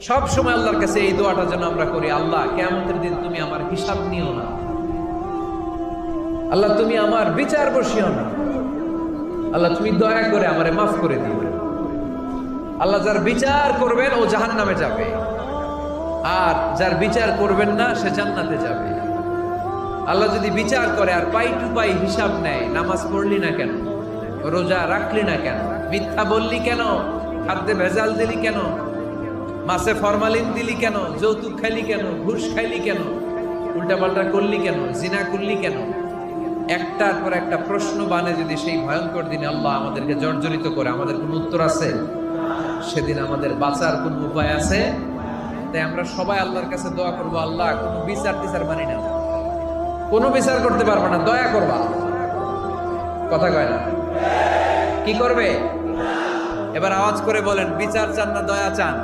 সব সময় আল্লাহর কাছে এই দোয়াটা যেন আমরা করি, আল্লাহ কিয়ামতের দিন তুমি আমার হিসাব নিও না, আল্লাহ তুমি আমার বিচার বসিও না, আল্লাহ তুমি দয়া করে আমারে মাফ করে দিও। আল্লাহ যার বিচার করবেন ও জাহান্নামে যাবে, আর যার বিচার করবেন না সে জান্নাতে যাবে। আল্লাহ যদি বিচার করে আর পাই টু পাই হিসাব নেয়, নামাজ পড়লি না কেন, রোজা রাখলি না কেন, মিথ্যা বললি কেন, খাদ্যে ভেজাল দিলি কেন, মাছে ফরমালিন দিলি কেন, যৌতুক খাইলি কেন, ঘুষ খাইলি কেন, উল্টাপাল্টা করলি কেন, জিনা করলি কেন, একটার পর একটা প্রশ্ন বানে যদি সেই ভয়ঙ্কর দিনে আল্লাহ আমাদেরকে জর্জরিত করে, আমাদের কোনো উত্তর আছে? সেদিন আমাদের বাঁচার কোন উপায় আছে? তাই আমরা সবাই আল্লাহর কাছে দোয়া করবো, আল্লাহ কোনো বিচার টিচার মানি না, কোনো বিচার করতে পারবো না, দয়া করবা। কথা কয় না? কি করবে? এবার আওয়াজ করে বলেন, বিচার চান না দয়া চান?